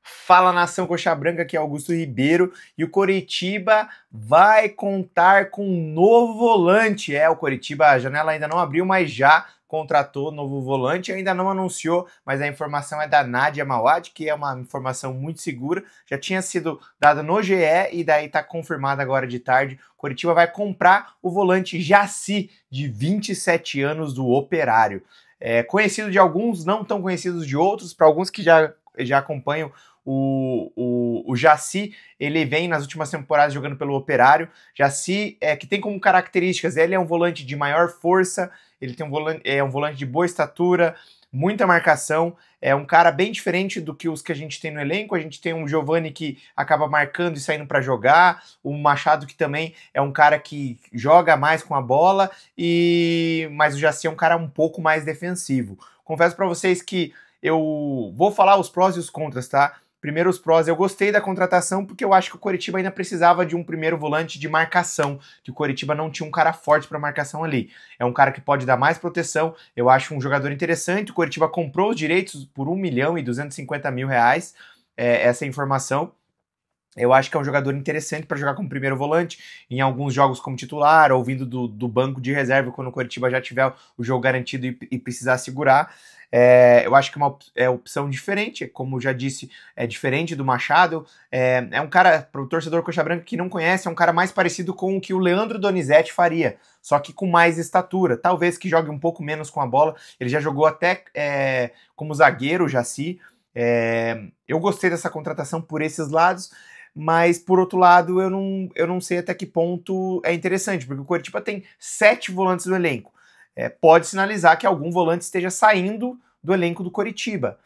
Fala, nação Coxa Branca, aqui é Augusto Ribeiro e o Coritiba vai contar com um novo volante. O Coritiba, a janela ainda não abriu, mas já contratou novo volante, ainda não anunciou, mas a informação é da Nadia Mawad, que é uma informação muito segura, já tinha sido dada no GE e daí está confirmada agora de tarde. O Coritiba vai comprar o volante Jaci, de 27 anos, do Operário. Conhecido de alguns, não tão conhecidos de outros, para alguns que já acompanham o Jaci, ele vem nas últimas temporadas jogando pelo Operário. Jaci, que tem como características, ele é um volante de maior força, ele tem um volante de boa estatura, muita marcação, é um cara bem diferente do que os que a gente tem no elenco. A gente tem um Giovani que acaba marcando e saindo para jogar, o Machado que também é um cara que joga mais com a bola, mas o Jaci é um cara um pouco mais defensivo. Confesso para vocês que eu vou falar os prós e os contras, tá? Primeiro os prós, eu gostei da contratação porque eu acho que o Coritiba ainda precisava de um primeiro volante de marcação, que o Coritiba não tinha um cara forte para marcação ali. É um cara que pode dar mais proteção, eu acho um jogador interessante. O Coritiba comprou os direitos por R$ 1.250.000, essa informação. Eu acho que é um jogador interessante para jogar como primeiro volante, em alguns jogos como titular, ou vindo do banco de reserva, quando o Coritiba já tiver o jogo garantido e precisar segurar. Eu acho que é uma opção diferente, como já disse, é diferente do Machado. É um cara, para o torcedor Coxa Branca que não conhece, é um cara mais parecido com o que o Leandro Donizete faria, só que com mais estatura. Talvez que jogue um pouco menos com a bola. Ele já jogou até como zagueiro, Jaci. Eu gostei dessa contratação por esses lados, mas por outro lado eu não sei até que ponto é interessante, porque o Coritiba tem 7 volantes no elenco. Pode sinalizar que algum volante esteja saindo do elenco do Coritiba.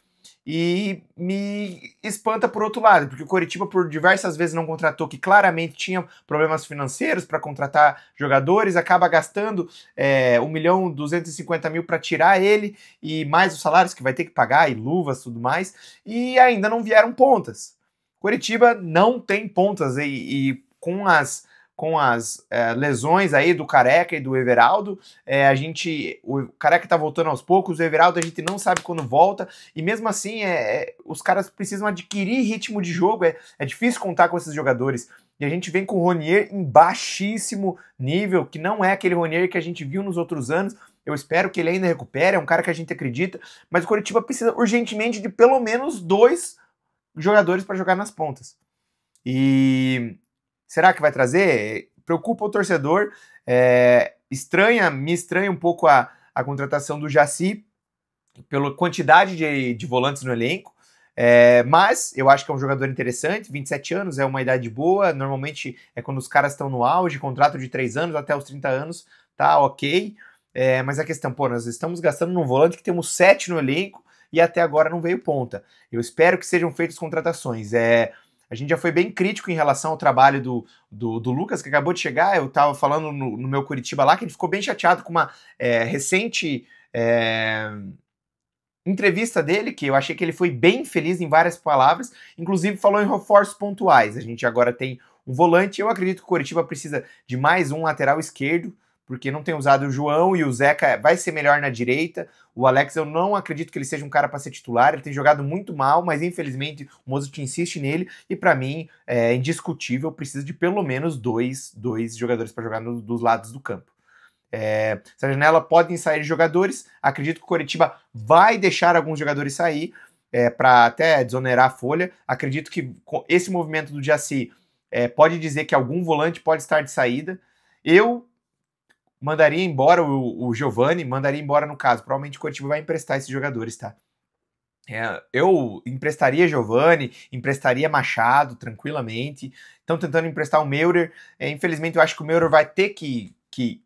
E me espanta por outro lado, porque o Coritiba por diversas vezes não contratou, que claramente tinha problemas financeiros para contratar jogadores, acaba gastando R$ 1.250.000 para tirar ele, e mais os salários que vai ter que pagar, e luvas e tudo mais, e ainda não vieram pontas. Coritiba não tem pontas, e com as lesões aí do Careca e do Everaldo, o Careca tá voltando aos poucos, o Everaldo a gente não sabe quando volta, e mesmo assim os caras precisam adquirir ritmo de jogo, é difícil contar com esses jogadores, e a gente vem com o Ronier em baixíssimo nível, que não é aquele Ronier que a gente viu nos outros anos. Eu espero que ele ainda recupere, é um cara que a gente acredita, mas o Coritiba precisa urgentemente de pelo menos 2 jogadores para jogar nas pontas. E será que vai trazer? Preocupa o torcedor. Me estranha um pouco a contratação do Jaci, pela quantidade de volantes no elenco. Mas eu acho que é um jogador interessante. 27 anos é uma idade boa. Normalmente é quando os caras estão no auge, contrato de 3 anos até os 30 anos, tá ok. Mas a questão, nós estamos gastando num volante que temos 7 no elenco e até agora não veio ponta. Eu espero que sejam feitas contratações. A gente já foi bem crítico em relação ao trabalho do Lucas, que acabou de chegar. Eu estava falando no meu Coritiba lá, que ele ficou bem chateado com uma recente entrevista dele, que eu achei que ele foi bem feliz em várias palavras, inclusive falou em reforços pontuais. A gente agora tem um volante. Eu acredito que o Coritiba precisa de mais um lateral esquerdo, porque não tem usado o João, e o Zeca vai ser melhor na direita. O Alex, eu não acredito que ele seja um cara para ser titular, ele tem jogado muito mal, mas infelizmente o Mozart insiste nele, e para mim é indiscutível, precisa de pelo menos dois jogadores para jogar dos lados do campo. Essa janela podem sair jogadores, acredito que o Coritiba vai deixar alguns jogadores sair, para até desonerar a folha. Acredito que esse movimento do Jaci pode dizer que algum volante pode estar de saída. Eu mandaria embora o Giovani, mandaria embora no caso. Provavelmente o Coritiba vai emprestar esses jogadores, tá? Eu emprestaria Giovani, emprestaria Machado, tranquilamente. Estão tentando emprestar o Meurer. Infelizmente eu acho que o Meurer vai ter que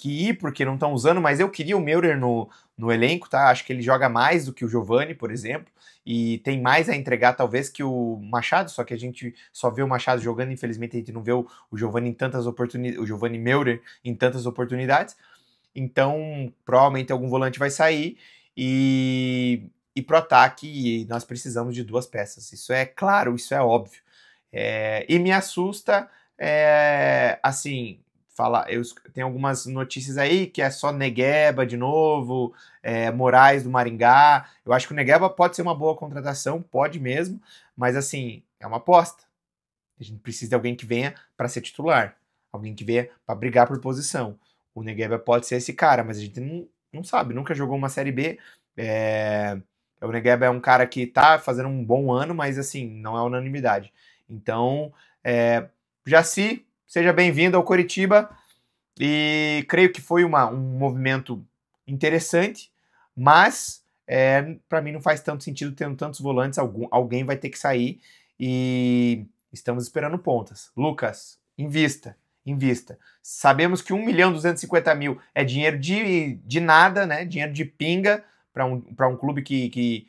ir, porque não estão usando, mas eu queria o Meurer no elenco, tá? Acho que ele joga mais do que o Giovani, por exemplo, e tem mais a entregar talvez que o Machado, só que a gente só vê o Machado jogando, infelizmente a gente não vê o Giovani em tantas oportunidades, o Giovani Meurer em tantas oportunidades. Então, provavelmente algum volante vai sair, e pro ataque nós precisamos de 2 peças. Isso é claro, isso é óbvio. E me assusta, assim, Tem algumas notícias aí que é só Negueba de novo, Moraes do Maringá. Eu acho que o Negueba pode ser uma boa contratação, pode mesmo, mas assim, é uma aposta. A gente precisa de alguém que venha para ser titular, alguém que venha para brigar por posição. O Negueba pode ser esse cara, mas a gente não sabe, nunca jogou uma Série B. O Negueba é um cara que tá fazendo um bom ano, mas assim, não é unanimidade. Então, Jaci, seja bem-vindo ao Coritiba, e creio que foi um movimento interessante, mas para mim não faz tanto sentido tendo tantos volantes, alguém vai ter que sair e estamos esperando pontas. Lucas, invista. Sabemos que 1.250.000 é dinheiro de nada, né? Dinheiro de pinga para um clube que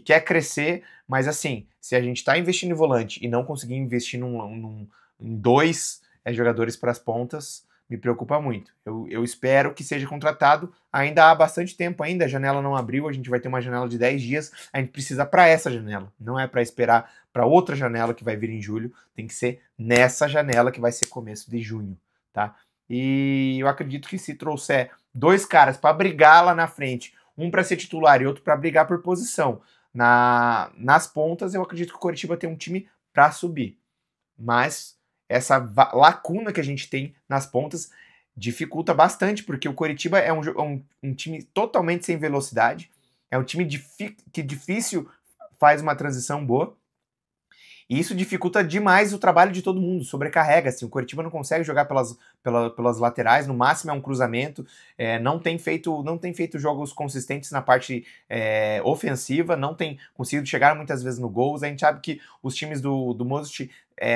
quer crescer, mas assim, se a gente está investindo em volante e não conseguir investir em dois jogadores para as pontas, me preocupa muito. Eu espero que seja contratado. Ainda há bastante tempo ainda, a janela não abriu, a gente vai ter uma janela de 10 dias, a gente precisa para essa janela, não é para esperar para outra janela que vai vir em julho, tem que ser nessa janela que vai ser começo de junho, tá? E eu acredito que se trouxer dois caras para brigar lá na frente, um para ser titular e outro para brigar por posição, nas pontas, eu acredito que o Coritiba tem um time para subir. Mas essa lacuna que a gente tem nas pontas dificulta bastante, porque o Coritiba é um time totalmente sem velocidade, é um time que difícil faz uma transição boa, e isso dificulta demais o trabalho de todo mundo, sobrecarrega, assim, o Coritiba não consegue jogar pelas laterais, no máximo é um cruzamento, não tem feito jogos consistentes na parte ofensiva, não tem conseguido chegar muitas vezes no gol. A gente sabe que os times do Most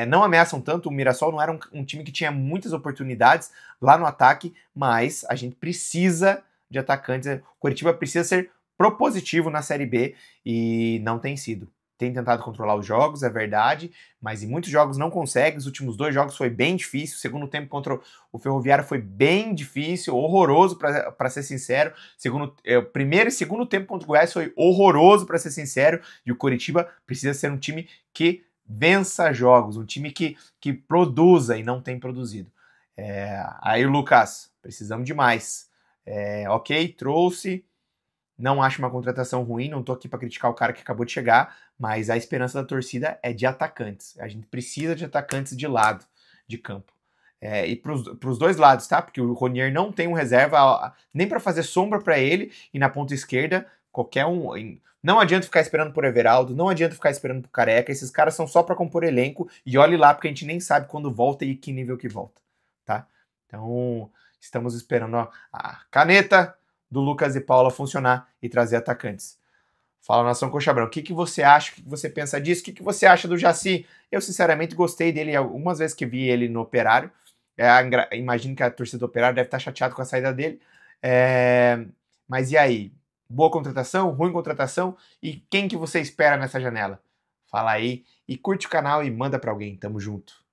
não ameaçam tanto, o Mirassol não era um time que tinha muitas oportunidades lá no ataque, mas a gente precisa de atacantes, o Coritiba precisa ser propositivo na Série B e não tem sido. Tem tentado controlar os jogos, é verdade, mas em muitos jogos não consegue. Os últimos 2 jogos foi bem difícil. O segundo tempo contra o Ferroviário foi bem difícil, horroroso, para ser sincero. O primeiro e segundo tempo contra o Goiás foi horroroso, para ser sincero. E o Coritiba precisa ser um time que vença jogos, um time que produza e não tem produzido. Aí, Lucas, precisamos de mais. Ok, trouxe. Não acho uma contratação ruim, não tô aqui para criticar o cara que acabou de chegar, mas a esperança da torcida é de atacantes. A gente precisa de atacantes de lado de campo. E pros dois lados, tá? Porque o Ronier não tem um reserva nem para fazer sombra para ele, e na ponta esquerda, qualquer um. Não adianta ficar esperando por Everaldo, não adianta ficar esperando por Careca, esses caras são só para compor elenco, e olhe lá, porque a gente nem sabe quando volta e que nível que volta, tá? Então, estamos esperando a caneta do Lucas e Paula funcionar e trazer atacantes. Fala, Nação Coxa Branca, o que você acha, o que você pensa disso, o que você acha do Jaci? Eu sinceramente gostei dele algumas vezes que vi ele no Operário, imagino que a torcida do Operário deve estar chateada com a saída dele, mas e aí? Boa contratação, ruim contratação, e quem que você espera nessa janela? Fala aí, e curte o canal e manda pra alguém, tamo junto.